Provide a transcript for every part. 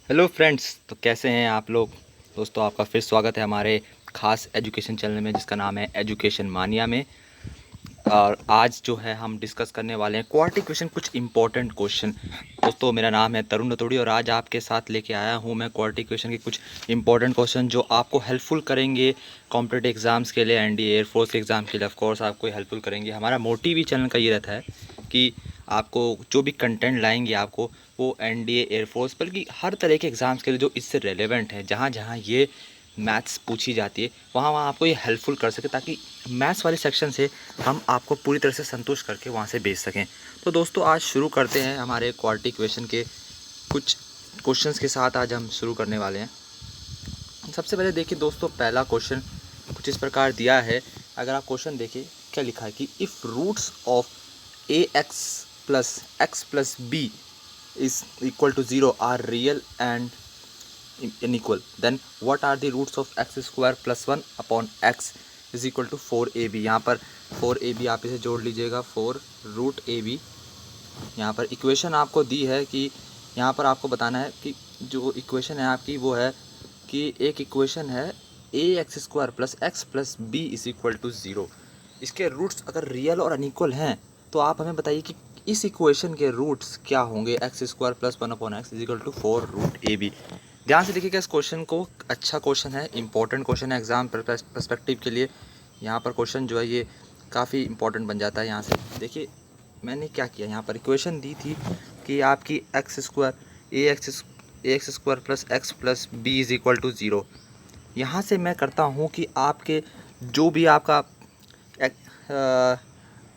Hello friends, तो कैसे हैं आप लोग। दोस्तों, आपका फिर स्वागत है हमारे ख़ास एजुकेशन चैनल में जिसका नाम है एजुकेशन मानिया में। और आज जो है हम डिस्कस करने वाले हैं क्वालिटी क्वेश्चन, कुछ इंपॉर्टेंट क्वेश्चन। दोस्तों, मेरा नाम है तरुण रतोड़ी और आज आपके साथ लेके आया हूँ मैं क्वालिटी क्वेश्चन के कुछ इंपॉर्टेंट क्वेश्चन जो आपको हेल्पफुल करेंगे कॉम्पिटिटिव एग्ज़ाम्स के लिए, एनडीए एयरफोर्स के एग्ज़ाम के लिए। ऑफकोर्स आपको हेल्पफुल करेंगे। हमारा मोटिव ही चैनल का ये रहता है कि आपको जो भी कंटेंट लाएंगे आपको वो एनडीए एयरफोर्स बल्कि हर तरह के एग्ज़ाम्स के लिए जो इससे रेलेवेंट है, जहाँ जहाँ ये मैथ्स पूछी जाती है वहाँ वहाँ आपको ये हेल्पफुल कर सके, ताकि मैथ्स वाले सेक्शन से हम आपको पूरी तरह से संतुष्ट करके वहाँ से भेज सकें। तो दोस्तों, आज शुरू करते हैं हमारे क्वालिटी क्वेश्चन के कुछ क्वेश्चंस के साथ। आज हम शुरू करने वाले हैं। सबसे पहले देखिए दोस्तों, पहला क्वेश्चन कुछ इस प्रकार दिया है। अगर आप क्वेश्चन देखिए, क्या लिखा है कि if roots of x plus B is equal to 0 are real and unequal, then what are the roots of x square plus 1 upon x is equal to 4ab। यहाँ पर 4ab आप इसे जोड़ लीजिएगा, 4 रूट ए बी। यहाँ पर equation आपको दी है कि यहाँ पर आपको बताना है कि जो इक्वेशन है आपकी वो है कि एक इक्वेशन है A x square plus B is equal to 0। इसके रूट्स अगर रियल और अनइक्वल हैं तो आप हमें बताइए कि इस इक्वेशन के रूट्स क्या होंगे। X square plus 1 upon x is equal to 4 root A b. ध्यान से देखिएगा इस क्वेश्चन को, अच्छा क्वेश्चन है, इंपॉर्टेंट क्वेश्चन है एग्ज़ाम पर्सपेक्टिव के लिए। यहाँ पर क्वेश्चन जो है ये काफ़ी इंपॉर्टेंट बन जाता है। यहाँ से देखिए मैंने क्या किया, यहाँ पर इक्वेशन दी थी कि आपकी A x square plus B is equal to 0। यहाँ से मैं करता हूँ कि आपके जो भी आपका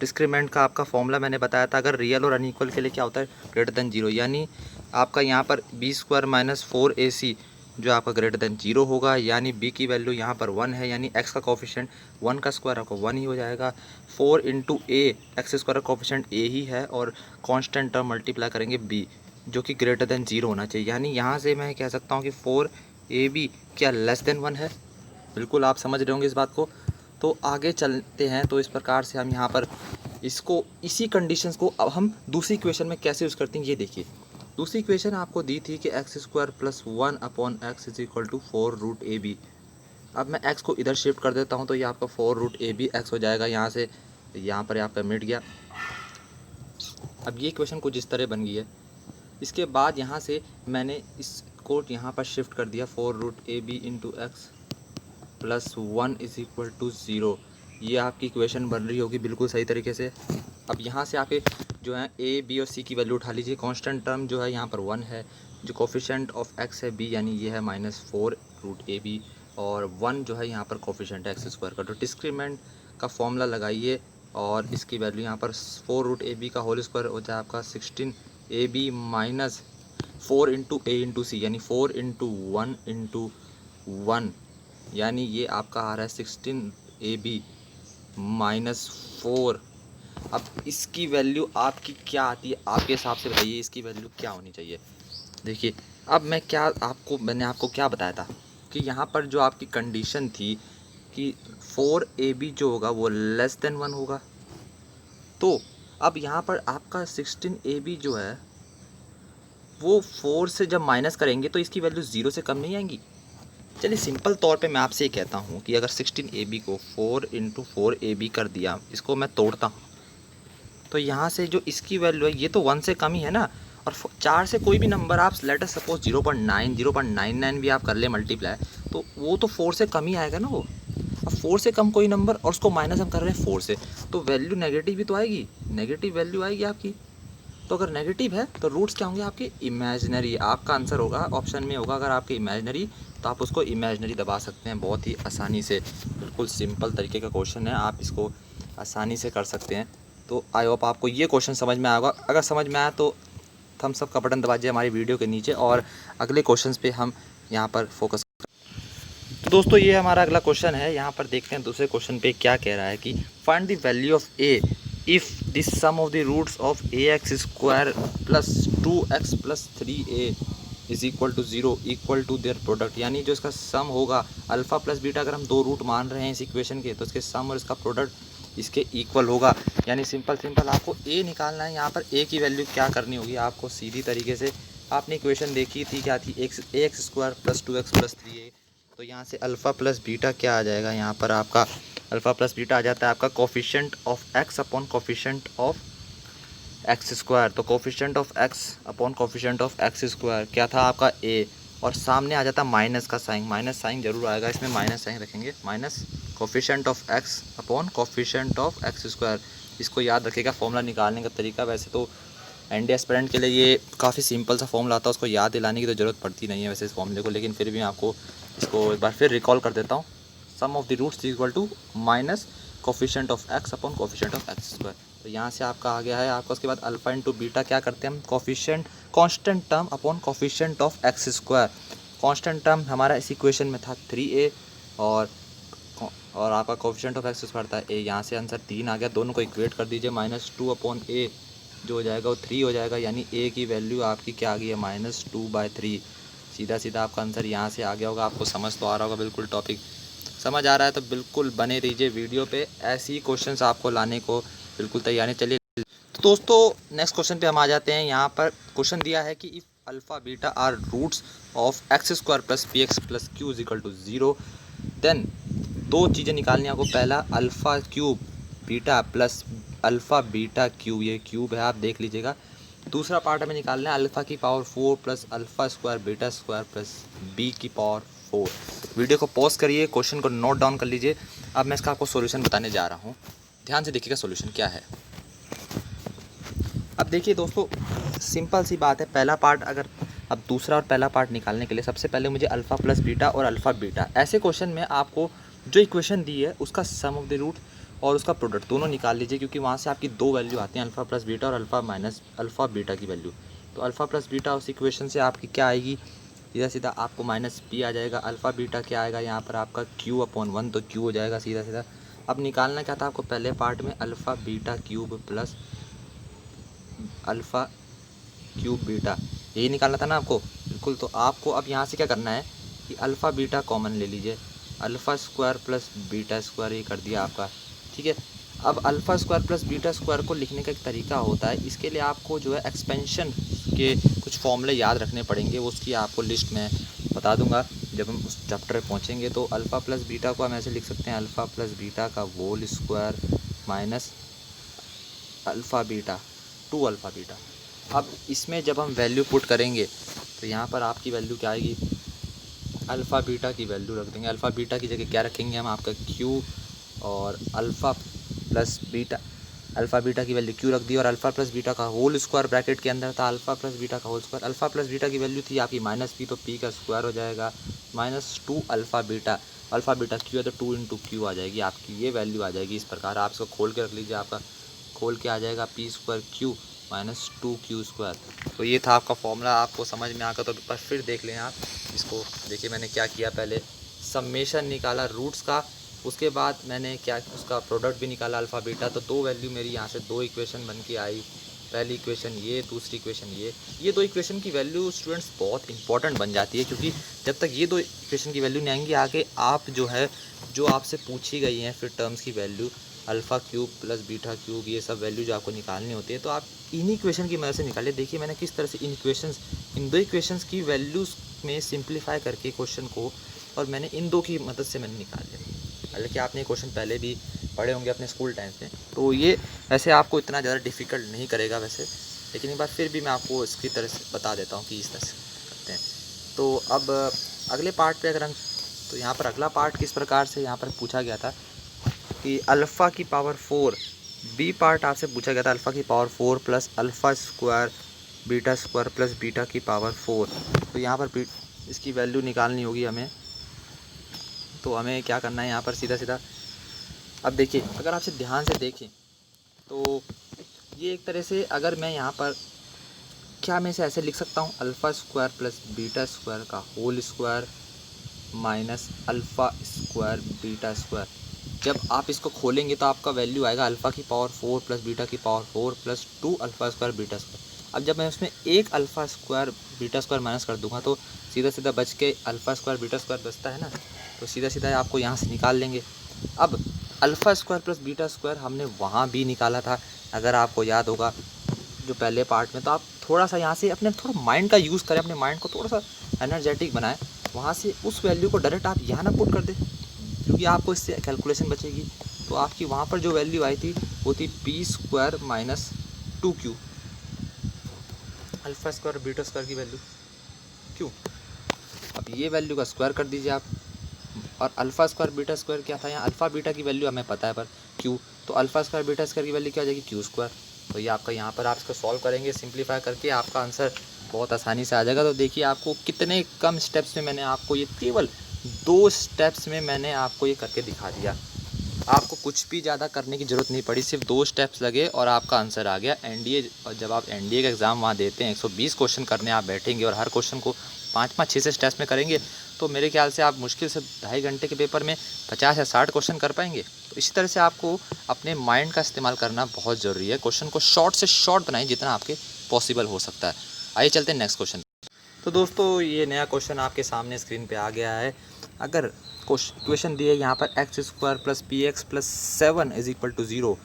डिस्क्रिमिनेंट का आपका फॉर्मूला मैंने बताया था, अगर रियल और अनइक्वल के लिए क्या होता है, ग्रेटर देन 0, यानी आपका यहाँ पर बी स्क्वायर माइनस 4ac जो आपका ग्रेटर देन 0 होगा, यानी b की वैल्यू यहाँ पर 1 है, यानी x का कोफिशिएंट 1 का स्क्वायर आपको 1 ही हो जाएगा। 4 इंटू ए, एक्स स्क्वायर का कोफिशिएंट a ही है और कांस्टेंट टर्म मल्टीप्लाई करेंगे b जो कि ग्रेटर देन 0 होना चाहिए। यानी यहाँ से मैं कह सकता हूँ कि 4ab क्या लेस देन 1 है। बिल्कुल आप समझ रहे होंगे इस बात को। तो आगे चलते हैं। तो इस प्रकार से हम यहाँ पर इसको, इसी कंडीशंस को अब हम दूसरी इक्वेशन में कैसे यूज़ करते हैं ये देखिए। दूसरी इक्वेशन आपको दी थी कि x square plus 1 upon x is equal to 4 root A b. अब मैं एक्स को इधर शिफ्ट कर देता हूँ तो ये आपका 4 रूट ए बी एक्स हो जाएगा। यहाँ से यहाँ पर आपका मिट गया। अब ये इक्वेशन कुछ इस तरह बन गई है। इसके बाद यहाँ से मैंने इसको यहाँ पर शिफ्ट कर दिया, 4 root A b into x plus 1 is equal to 0। ये आपकी इक्वेशन बन रही होगी बिल्कुल सही तरीके से। अब यहाँ से आके जो है ए बी और सी की वैल्यू उठा लीजिए। कांस्टेंट टर्म जो है यहाँ पर 1 है, जो कोफिशिएंट ऑफ एक्स है b, यानी ये है -4 रूट ए बी, और 1 जो है यहाँ पर कोफिशिएंट है एक्स स्क्वायर का। तो डिस्क्रीमेंट का फॉर्मूला लगाइए और इसकी वैल्यू यहाँ पर 4 रूट ए बी का होल स्क्वायर हो जाए आपका 16 A B minus 4 into A into C, यानी 4 इंटू 1 इंटू 1, यानी ये आपका आ रहा है 16 ए बी माइनस 4। अब इसकी वैल्यू आपकी क्या आती है आपके हिसाब से, बताइए इसकी वैल्यू क्या होनी चाहिए। देखिए अब मैंने आपको क्या बताया था कि यहाँ पर जो आपकी कंडीशन थी कि 4ab जो होगा वो लेस देन 1 होगा। तो अब यहाँ पर आपका 16ab जो है वो 4 से जब माइनस करेंगे तो इसकी वैल्यू 0 से कम नहीं आएंगी। चलिए सिंपल तौर पे मैं आपसे ये कहता हूँ कि अगर 16ab को 4 इंटू 4ab कर दिया, इसको मैं तोड़ता हूँ तो यहाँ से जो इसकी वैल्यू है ये तो 1 से कम ही है ना। और 4 से कोई भी नंबर आप लेट अस सपोज 0.9 0.99 भी आप कर ले मल्टीप्लाई, तो वो तो 4 से कम ही आएगा ना वो। अब 4 से कम कोई नंबर और उसको माइनस हम कर रहे हैं 4 से, तो वैल्यू नेगेटिव ही तो आएगी, नेगेटिव वैल्यू आएगी आपकी। तो अगर नेगेटिव है तो रूट्स क्या होंगे आपके, इमेजिनरी। आपका आंसर होगा ऑप्शन में होगा, अगर आपके इमेजिनरी तो आप उसको इमेजिनरी दबा सकते हैं बहुत ही आसानी से। बिल्कुल सिंपल तरीके का क्वेश्चन है, आप इसको आसानी से कर सकते हैं। तो आई होप आपको ये क्वेश्चन समझ में आएगा। अगर समझ में आया तो थम्स अप का बटन दबा दीजिए हमारी वीडियो के नीचे और अगले क्वेश्चंस पे हम यहाँ पर फोकस। तो दोस्तों ये हमारा अगला क्वेश्चन है। यहाँ पर देखते हैं दूसरे क्वेश्चन पे क्या कह रहा है कि find the value of a if this sum of the roots of a x square plus 2x plus 3a is equal to 0 equal to their product. यानी जो इसका सम होगा अल्फ़ा प्लस बीटा, अगर हम दो रूट मान रहे हैं इस इक्वेशन के, तो इसके सम और इसका प्रोडक्ट इसके इक्वल होगा। यानी सिंपल आपको ए निकालना है। यहाँ पर ए की वैल्यू क्या करनी होगी आपको, सीधी तरीके से आपने इक्वेशन देखी थी, क्या थी, x square plus 2x plus 3a। तो यहाँ से अल्फ़ा प्लस बीटा क्या आ जाएगा, यहाँ पर आपका अल्फ़ा प्लस बीटा आ जाता है आपका coefficient of X upon coefficient of x square. तो coefficient of X upon coefficient of x square क्या था आपका a, और सामने आ जाता माइनस का साइन, माइनस साइन जरूर आएगा, इसमें माइनस साइन रखेंगे, minus coefficient of X upon coefficient of x square. इसको याद रखिएगा फॉर्मूला निकालने का तरीका। वैसे तो एनडी एस्पिरेंट के लिए ये काफ़ी सिंपल सा फॉर्मूला आता है, उसको याद दिलाने की तो ज़रूरत पड़ती नहीं है वैसे इस फॉर्मूले को, लेकिन फिर भी मैं आपको इसको एक बार फिर रिकॉल कर देता हूँ। Sum of the roots equal to minus coefficient of X upon coefficient of x square. तो यहाँ से आपका आ गया है आपका, उसके बाद अल्फ़ा इंटू बीटा क्या करते हैं हम, coefficient constant term upon coefficient of x square. Constant term हमारा इस इक्वेशन में था 3a, और आपका कोफिशिएंट ऑफ एक्स स्क्वायर था a। यहाँ से आंसर 3 आ गया, दोनों को इक्वेट कर दीजिए, -2 अपॉन a जो हो जाएगा वो 3 हो जाएगा, यानी a की वैल्यू आपकी क्या आ गई है, -2/3। सीधा सीधा आपका आंसर यहाँ से आ गया होगा। आपको समझ तो आ रहा होगा, बिल्कुल टॉपिक समझ आ रहा है तो बिल्कुल बने रहिए वीडियो पे, ऐसे ही क्वेश्चंस आपको लाने को बिल्कुल तैयार है। चलिए तो दोस्तों नेक्स्ट क्वेश्चन पे हम आ जाते हैं। यहाँ पर क्वेश्चन दिया है कि if alpha beta are roots of x square plus p x plus q is equal to 0, then दो चीज़ें निकालनी है आपको। पहला alpha cube beta plus alpha beta cube, ये क्यूब है आप देख लीजिएगा। दूसरा पार्ट हमें निकालना है अल्फ़ा की power 4 plus alpha square beta square plus b की पावर 4। वीडियो को पॉज करिए, क्वेश्चन को नोट डाउन कर लीजिए। अब मैं इसका आपको सॉल्यूशन बताने जा रहा हूँ, ध्यान से देखिएगा सॉल्यूशन क्या है। अब देखिए दोस्तों सिंपल सी बात है, पहला पार्ट अगर, अब दूसरा और पहला पार्ट निकालने के लिए सबसे पहले मुझे अल्फ़ा प्लस बीटा और अल्फ़ा बीटा, ऐसे क्वेश्चन में आपको जो इक्वेशन दी है उसका सम ऑफ द रूट और उसका प्रोडक्ट दोनों निकाल लीजिए, क्योंकि वहाँ से आपकी दो वैल्यू आती हैं, अल्फ़ा प्लस बीटा और अल्फ़ा माइनस अल्फ़ा बीटा की वैल्यू। तो अल्फ़ा प्लस बीटा उस इक्वेशन से आपकी क्या आएगी, सीधा सीधा आपको माइनस पी आ जाएगा। अल्फ़ा बीटा क्या आएगा यहाँ पर आपका क्यू अपॉन 1, तो क्यू हो जाएगा सीधा सीधा। अब निकालना क्या था आपको पहले पार्ट में, alpha beta cube plus alpha cube beta, यही निकालना था ना आपको, बिल्कुल। तो आपको अब यहाँ से क्या करना है कि अल्फ़ा बीटा कॉमन ले लीजिए, alpha square plus beta square, ये कर दिया आपका, ठीक है। अब alpha square plus beta square को लिखने का एक तरीका होता है, इसके लिए आपको जो है एक्सपेंशन के कुछ फॉर्मूले याद रखने पड़ेंगे, उसकी आपको लिस्ट में बता दूंगा जब हम उस चैप्टर पर पहुँचेंगे। तो अल्फ़ा प्लस बीटा को हम ऐसे लिख सकते हैं, अल्फ़ा प्लस बीटा का whole square minus alpha beta 2 alpha beta. अब इसमें जब हम वैल्यू पुट करेंगे तो यहाँ पर आपकी वैल्यू क्या आएगी, अल्फ़ा बीटा की वैल्यू रख देंगे। अल्फ़ा बीटा की जगह क्या रखेंगे हम, आपका क्यू, और alpha plus beta, alpha beta की वैल्यू क्यू रख दी, और अल्फ़ा प्लस बीटा का होल स्क्वायर ब्रैकेट के अंदर था, अल्फ़ा प्लस बीटा का whole square. Alpha plus beta की वैल्यू थी आपकी माइनस पी, तो पी का स्क्वायर हो जाएगा -2 alpha beta. Alpha beta q है तो 2 इंटू क्यू आ जाएगी आपकी, ये वैल्यू आ जाएगी इस प्रकार। आप इसको खोल के रख लीजिए, आपका खोल के आ जाएगा P square Q -2 Q square. तो ये था आपका फॉर्मूला, आपको समझ में आकर तो एक बार फिर देख लें आप इसको। देखिए मैंने क्या किया, पहले सम्मेशन निकाला रूट्स का, उसके बाद मैंने क्या उसका प्रोडक्ट भी निकाला अल्फ़ा बीटा। तो दो वैल्यू मेरी यहाँ से दो इक्वेशन बन के आई, पहली इक्वेशन ये, दूसरी इक्वेशन ये दो इक्वेशन की वैल्यू स्टूडेंट्स बहुत इंपॉर्टेंट बन जाती है, क्योंकि जब तक ये दो इक्वेशन की वैल्यू नहीं आएंगी आगे आप जो है जो आपसे पूछी गई हैं फिर टर्म्स की value, alpha cube plus beta cube, ये सब वैल्यू जो आपको निकालनी होती है तो आप इन्हीं इक्वेशन की मदद से निकालिए। देखिए मैंने किस तरह से इन दो इक्वेशंस की वैल्यूज़ में सिंप्लीफाई करके क्वेश्चन को, और मैंने इन दो की मदद से मैंने निकाल लिया। हालांकि आपने क्वेश्चन पहले भी पढ़े होंगे अपने स्कूल टाइम में, तो ये वैसे आपको इतना ज़्यादा डिफ़िकल्ट नहीं करेगा वैसे, लेकिन एक बार फिर भी मैं आपको इसकी तरह से बता देता हूँ कि इस तरह से करते हैं। तो अब अगले पार्ट पे अगर हम, तो यहाँ पर अगला पार्ट किस प्रकार से यहाँ पर पूछा गया था कि अल्फ़ा की पावर 4, बी पार्ट आपसे पूछा गया था अल्फ़ा की power 4 plus alpha square beta square plus beta की पावर 4। तो यहाँ पर इसकी वैल्यू निकालनी होगी हमें, तो हमें क्या करना है यहाँ पर सीधा सीधा। अब देखिए अगर आपसे ध्यान से देखें तो ये एक तरह से, अगर मैं यहाँ पर क्या मैं इसे ऐसे लिख सकता हूँ, alpha square plus beta square का whole square minus alpha square beta square. जब आप इसको खोलेंगे तो आपका वैल्यू आएगा अल्फ़ा की पावर 4 प्लस बीटा की power 4 plus 2 alpha square beta square. अब जब मैं उसमें एक alpha square beta square minus कर दूंगा तो सीधा सीधा बच के अल्फ़ा स्क्वायर बीटा स्क्वायर बचता है ना, तो सीधा सीधा आपको यहाँ से निकाल लेंगे। अब alpha square plus beta square हमने वहाँ भी निकाला था, अगर आपको याद होगा जो पहले पार्ट में, तो आप थोड़ा सा यहाँ से अपने थोड़ा माइंड का यूज़ करें, अपने माइंड को थोड़ा सा एनर्जेटिक बनाएं, वहाँ से उस वैल्यू को डायरेक्ट आप यहाँ ना पुट कर दें, क्योंकि आपको इससे कैलकुलेशन बचेगी। तो आपकी वहाँ पर जो वैल्यू आई थी वो थी P square minus 2q, alpha square beta square की वैल्यू क्यों। अब ये वैल्यू का स्क्वायर कर दीजिए आप, और अल्फ़ा स्क्वायर बीटा स्क्वायर क्या था, यहाँ अल्फ़ा बीटा की वैल्यू हमें पता है पर क्यू, तो अल्फ़ा स्क्वायर बीटा स्क्वायर की वैल्यू क्या हो जाएगी क्यू स्क्वायर। तो ये आपका यहाँ पर आप इसको सॉल्व करेंगे सिंप्लीफाई करके, आपका आंसर बहुत आसानी से आ जाएगा। तो देखिए आपको कितने कम स्टेप्स में मैंने आपको ये केवल 2 स्टेप्स में मैंने आपको ये करके दिखा दिया। आपको कुछ भी ज़्यादा करने की ज़रूरत नहीं पड़ी, सिर्फ 2 स्टेप्स लगे और आपका आंसर आ गया। एनडीए, और जब आप एनडीए का एग्ज़ाम वहाँ देते हैं 120 क्वेश्चन करने आप बैठेंगे और हर क्वेश्चन को 5-5 6 स्टेप्स में करेंगे, तो मेरे ख्याल से आप मुश्किल से 2.5 घंटे के पेपर में 50 या 60 क्वेश्चन कर पाएंगे। तो इसी तरह से आपको अपने माइंड का इस्तेमाल करना बहुत ज़रूरी है। क्वेश्चन को शॉर्ट से शॉर्ट बनाइए जितना आपके पॉसिबल हो सकता है। आइए चलते हैं नेक्स्ट क्वेश्चन। तो दोस्तों ये नया क्वेश्चन आपके सामने स्क्रीन पे आ गया है। अगर क्वेश्चन दिए यहाँ पर x square plus p x plus 7 is equal to 0,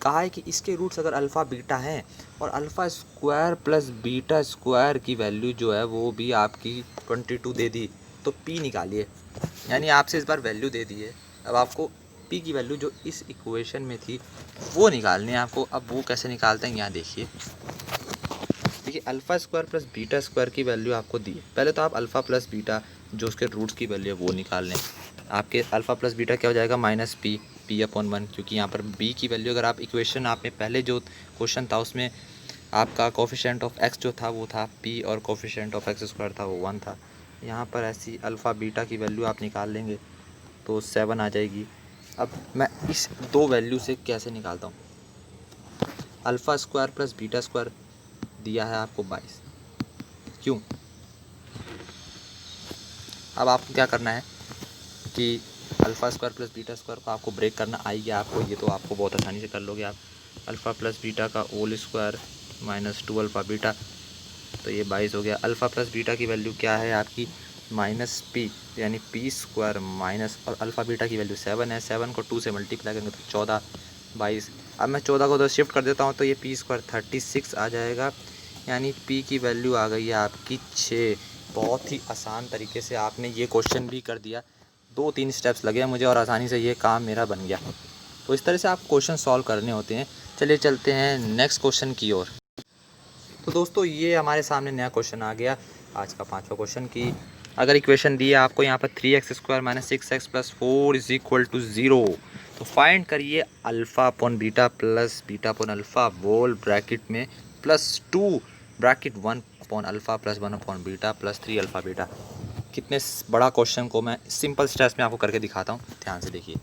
कहा है कि इसके रूट्स अगर अल्फ़ा बीटा हैं और alpha square plus beta square की वैल्यू जो है वो भी आपकी 22 दे दी, तो पी निकालिए। यानी आपसे इस बार वैल्यू दे दी है, अब आपको पी की वैल्यू जो इस इक्वेशन में थी वो निकालनी है आपको। अब वो कैसे निकालते हैं यहाँ देखिए। देखिए alpha square plus beta square की वैल्यू आपको दी है, पहले तो आप अल्फ़ा प्लस बीटा जो उसके रूट्स की वैल्यू है वो निकाल लें। आपके अल्फ़ा प्लस बीटा क्या हो जाएगा माइनस पी अपॉन 1, क्योंकि यहाँ पर बी की वैल्यू अगर आप इक्वेशन आपने पहले जो क्वेश्चन था उसमें आपका कोफिशिएंट ऑफ एक्स जो था वो था पी और कोफिशिएंट ऑफ एक्स स्क्वायर था वो 1 था। यहाँ पर ऐसी अल्फ़ा बीटा की वैल्यू आप निकाल लेंगे तो 7 आ जाएगी। अब मैं इस 2 वैल्यू से कैसे निकालता हूँ, alpha square plus beta square दिया है आपको 22, क्यों। अब आपको क्या करना है कि alpha square plus beta square को आपको ब्रेक करना आएगी आपको, ये तो आपको बहुत आसानी से कर लोगे आप। अल्फ़ा प्लस बीटा का whole square minus 2 alpha beta, तो ये 22 हो गया। अल्फ़ा प्लस बीटा की वैल्यू क्या है आपकी माइनस पी, यानी पी स्क्वायर माइनस, और अल्फ़ा बीटा की वैल्यू 7 है, 7 को 2 से मल्टीप्लाई करेंगे तो 14 22। अब मैं 14 को तो शिफ्ट कर देता हूँ तो ये पी स्क्वायर 36 आ जाएगा, यानी पी की वैल्यू आ गई है आपकी 6। बहुत ही आसान तरीके से आपने ये क्वेश्चन भी कर दिया, 2-3 स्टेप्स लगे मुझे और आसानी से ये काम मेरा बन गया। तो इस तरह से आप क्वेश्चन सॉल्व करने होते हैं। चलिए चलते हैं नेक्स्ट क्वेश्चन की ओर। तो दोस्तों ये हमारे सामने नया क्वेश्चन आ गया आज का 5वां क्वेश्चन की अगर इक्वेशन दी है आपको यहाँ पर 3x square minus 6x plus 4 is equal to 0, तो फाइंड करिए alpha upon beta plus beta upon alpha whole bracket में plus 2 bracket 1 upon alpha plus 1 upon beta plus 3 alpha beta. कितने बड़ा क्वेश्चन को मैं सिंपल स्टेप्स में आपको करके दिखाता हूँ, ध्यान से देखिए।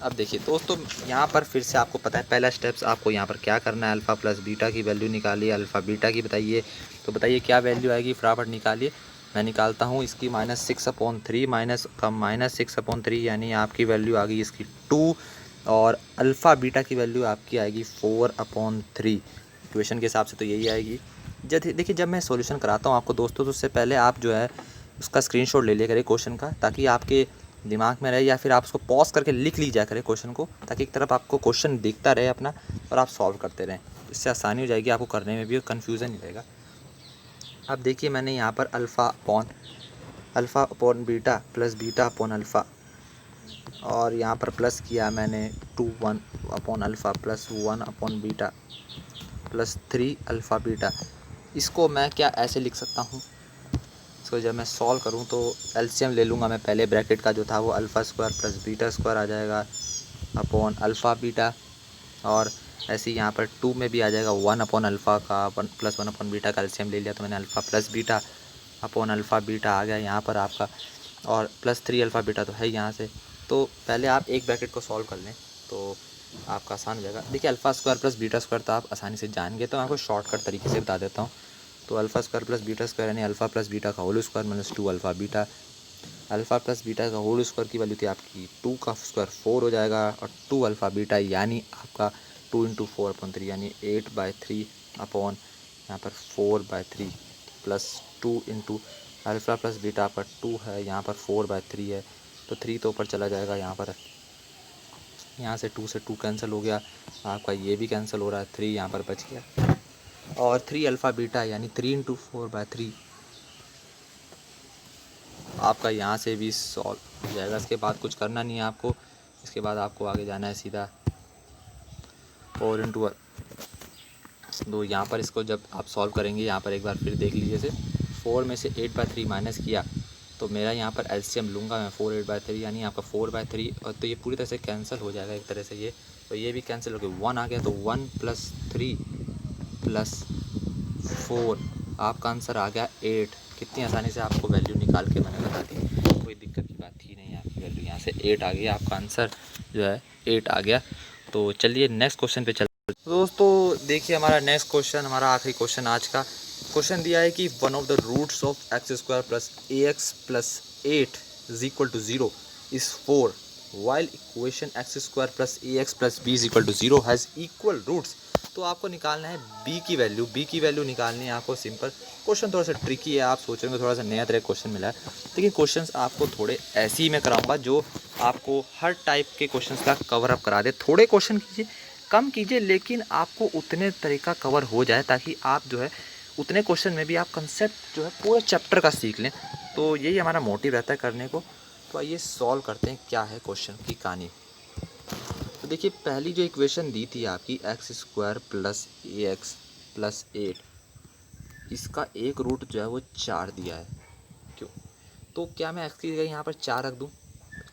अब देखिए दोस्तों यहाँ पर फिर से आपको पता है पहला स्टेप्स आपको यहाँ पर क्या करना है, अल्फ़ा प्लस बीटा की वैल्यू निकालिए, अल्फ़ा बीटा की बताइए, तो बताइए क्या वैल्यू आएगी, फटाफट निकालिए। मैं निकालता हूँ इसकी -6/3 माइनस का -6/3, यानी आपकी वैल्यू आ गई इसकी 2, और अल्फ़ा बीटा की वैल्यू आपकी आएगी 4/3। इक्वेशन के हिसाब से तो यही आएगी। जब देखिए जब मैं सॉल्यूशन कराता हूँ आपको दोस्तों, तो उससे पहले आप जो है उसका स्क्रीनशॉट ले लिया करें क्वेश्चन का, ताकि आपके दिमाग में रहे, या फिर आप उसको पॉज करके लिख लीजिए करें क्वेश्चन को, ताकि एक तरफ आपको क्वेश्चन दिखता रहे अपना और आप सॉल्व करते रहें। इससे आसानी हो जाएगी आपको करने में भी और कन्फ्यूज़न नहीं रहेगा। अब देखिए मैंने यहाँ पर alpha upon beta plus beta upon alpha, और यहाँ पर प्लस किया मैंने 1 upon alpha plus 1 upon beta plus 3 alpha beta. इसको मैं क्या ऐसे लिख सकता हूँ, इसको जब मैं सॉल्व करूँ तो एलसीएम ले लूँगा मैं, पहले ब्रैकेट का जो था वो alpha square plus beta square आ जाएगा अपॉन अल्फ़ा बीटा, और ऐसे ही यहाँ पर 2 में भी आ जाएगा 1 अपॉन अल्फ़ा का प्लस 1 अपॉन बीटा का एलसीएम ले लिया, तो मैंने alpha plus beta upon alpha beta आ गया यहाँ पर आपका, और प्लस 3 अल्फ़ा बीटा तो है यहाँ से। तो पहले आप एक ब्रैकेट को सॉल्व कर लें तो आपका आसान हो जाएगा। देखिए alpha square plus beta square तो आप आसानी से जान गए, तो मैं आपको शॉर्टकट तरीके से बता देता हूँ। तो alpha square plus beta square यानी अल्फ़ा प्लस बीटा का whole square minus 2 alpha beta. Alpha plus beta का होल स्क्वायर की वैल्यू थी आपकी 2 का स्क्वायर 4 हो जाएगा, और 2 अल्फ़ा बीटा यानी आपका 2 × 4/3 यानी 8/3 अपॉन यहाँ पर 4/3 प्लस 2 × अल्फ़ा प्लस बीटा पर 2 है, यहाँ पर 4/3 है, तो 3 तो ऊपर चला जाएगा, यहाँ पर यहाँ से 2 कैंसिल हो गया, आपका ये भी कैंसिल हो रहा है, 3 यहाँ पर बच गया। और 3 अल्फ़ा बीटा यानी 3 इंटू 4/3 आपका यहाँ से भी सॉल्व हो जाएगा। इसके बाद कुछ करना नहीं है आपको, इसके बाद आपको आगे जाना है सीधा 4 इंटू तो यहाँ पर इसको जब आप सॉल्व करेंगे, यहाँ पर एक बार फिर देख लीजिए। जैसे 4 में से 8/3 माइनस किया तो मेरा यहाँ पर एलसीएम लूँगा मैं 4 8/3 यानी आपका 4/3, और तो ये पूरी तरह से कैंसिल हो जाएगा एक तरह से ये, तो ये भी कैंसिल हो गया। 1 आ गया तो 1 + 3 + 4 आपका आंसर आ गया 8। कितनी आसानी से आपको वैल्यू निकाल के मैंने बता दी, कोई दिक्कत की बात थी नहीं। आपकी वैल्यू यहाँ से 8 आ गई, आपका आंसर जो है 8 आ गया। तो चलिए नेक्स्ट क्वेश्चन पे दोस्तों देखिए, हमारा नेक्स्ट क्वेश्चन, हमारा आखिरी क्वेश्चन आज का क्वेश्चन दिया है कि वन ऑफ द रूट्स ऑफ x² + ax + 8 = 0 is 4 while equation x² + ax + b = 0 has equal roots. तो आपको निकालना है b की वैल्यू निकालनी है आपको। सिंपल क्वेश्चन, थोड़ा सा ट्रिकी है, आप सोच रहे हो थोड़ा सा नया तरह क्वेश्चन मिला है, लेकिन क्वेश्चंस आपको थोड़े ऐसे ही मैं कराऊंगा जो आपको हर टाइप के क्वेश्चंस का कवर अप करा दे। थोड़े क्वेश्चन कीजिए, कम कीजिए, लेकिन आपको उतने तरीका कवर हो जाए ताकि आप जो है उतने क्वेश्चन में भी आप कंसेप्ट जो है पूरे चैप्टर का सीख लें। तो यही हमारा मोटिव रहता है करने को। तो आइए सॉल्व करते हैं क्या है क्वेश्चन की कहानी। तो देखिए, पहली जो इक्वेशन दी थी आपकी x² + ax + 8, इसका एक रूट जो है वो 4 दिया है। क्यों? तो क्या मैं x की जगह यहाँ पर 4 रख दूँ?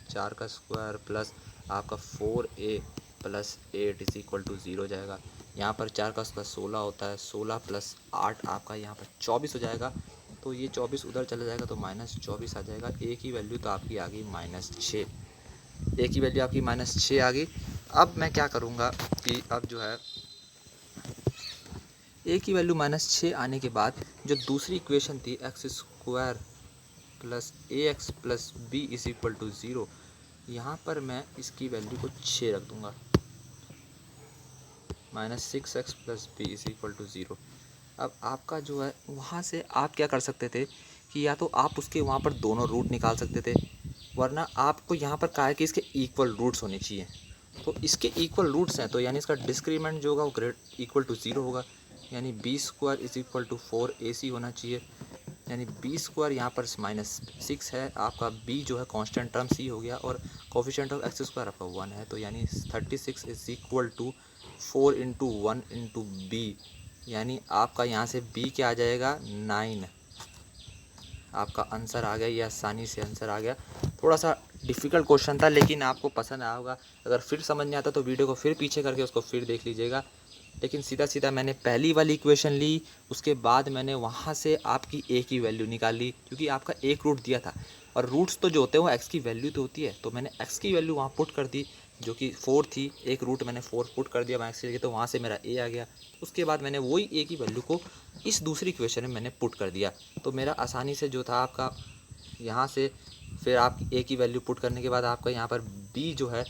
4 का स्क्वायर प्लस आपका 4a + 8 = 0 जाएगा। यहाँ पर 4 का स्क्वायर 16 होता है, 16 + 8 आपका यहाँ पर 24 हो जाएगा। तो ये 24 उधर चला जाएगा तो -24 आ जाएगा। a की वैल्यू तो आपकी आ गई -6, a की वैल्यू आपकी -6 आ गई। अब मैं क्या करूँगा कि अब जो है a की वैल्यू -6 आने के बाद जो दूसरी इक्वेशन थी x² + ax + b = 0, यहाँ पर मैं इसकी वैल्यू को 6 रख दूँगा। -6x + b = 0। अब आपका जो है वहाँ से आप क्या कर सकते थे कि या तो आप उसके वहाँ पर दोनों रूट निकाल सकते थे, वरना आपको यहाँ पर कहा है कि इसके इक्वल रूट्स होने चाहिए। तो इसके इक्वल रूट्स हैं तो यानी इसका डिस्क्रीमेंट जो होगा वो = 0 होगा, यानी b² = 4ac होना चाहिए। यानी b² यहाँ पर -6 है, आपका b जो है कांस्टेंट टर्म c हो गया, और कोफिशिएंट ऑफ x² आपका 1 है, तो यानी 36 = 4 × 1 × b, यानी आपका यहाँ से b क्या आ जाएगा 9। आपका आंसर आ गया, ये आसानी से आंसर आ गया। थोड़ा सा डिफ़िकल्ट क्वेश्चन था लेकिन आपको पसंद आया होगा। अगर फिर समझ नहीं आता तो वीडियो को फिर पीछे करके उसको फिर देख लीजिएगा। लेकिन सीधा सीधा मैंने पहली वाली इक्वेशन ली, उसके बाद मैंने वहाँ से आपकी a की वैल्यू निकाली, क्योंकि आपका एक रूट दिया था और रूट्स तो जो होते हैं वो x की वैल्यू तो होती है, तो मैंने x की वैल्यू वहाँ पुट कर दी जो कि 4 थी। एक रूट मैंने 4 पुट कर दिया x की जगह, तो वहाँ से मेरा a आ गया। उसके बाद मैंने वही a की वैल्यू को इस दूसरी इक्वेशन में मैंने पुट कर दिया, तो मेरा आसानी से जो था आपका यहाँ से फिर आप a की वैल्यू पुट करने के बाद आपका यहाँ पर b जो है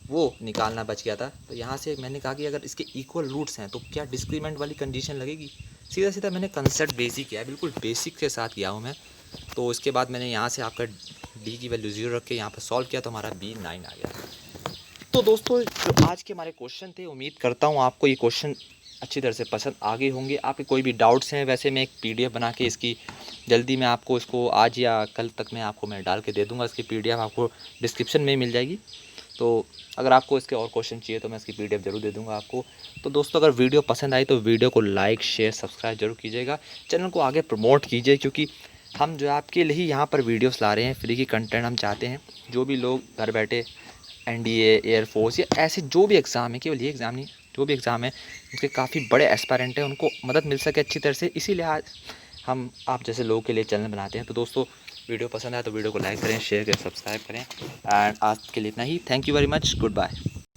वो निकालना बच गया था। तो यहाँ से मैंने कहा कि अगर इसके इक्वल रूट्स हैं तो क्या डिस्क्रीमेंट वाली कंडीशन लगेगी। सीधा सीधा मैंने कंसेप्ट बेसिक किया है, बिल्कुल बेसिक के साथ किया हूँ मैं। तो इसके बाद मैंने यहाँ से आपका d की वैल्यू 0 रख के यहाँ पर सॉल्व किया तो हमारा b 9 आ गया। तो दोस्तों जो आज के हमारे क्वेश्चन थे, उम्मीद करता हूँ आपको ये क्वेश्चन अच्छी तरह से पसंद आ गए होंगे। आपके कोई भी डाउट्स हैं, वैसे मैं एक PDF बना के इसकी जल्दी मैं आपको इसको आज या कल तक में आपको मैं डाल के दे दूँगा। इसकी PDF आपको डिस्क्रिप्शन में मिल जाएगी। तो अगर आपको इसके और क्वेश्चन चाहिए तो मैं इसकी PDF ज़रूर दे दूंगा आपको। तो दोस्तों अगर वीडियो पसंद आई तो वीडियो को लाइक शेयर सब्सक्राइब जरूर कीजिएगा, चैनल को आगे प्रमोट कीजिए, क्योंकि हम जो है आपके लिए ही यहाँ पर वीडियोस ला रहे हैं। फ्री की कंटेंट हम चाहते हैं जो भी लोग घर बैठे NDA एयरफोर्स या ऐसे जो भी एग्ज़ाम है, केवल ये एग्ज़ाम नहीं, जो भी एग्ज़ाम है उसके काफ़ी बड़े एस्पायरेंट हैं, उनको मदद मिल सके अच्छी तरह से, इसीलिए आज हम आप जैसे लोगों के लिए चैनल बनाते हैं। तो दोस्तों वीडियो पसंद आए तो वीडियो को लाइक करें, शेयर करें, सब्सक्राइब करें। एंड आज के लिए इतना ही। Thank you very much, good bye.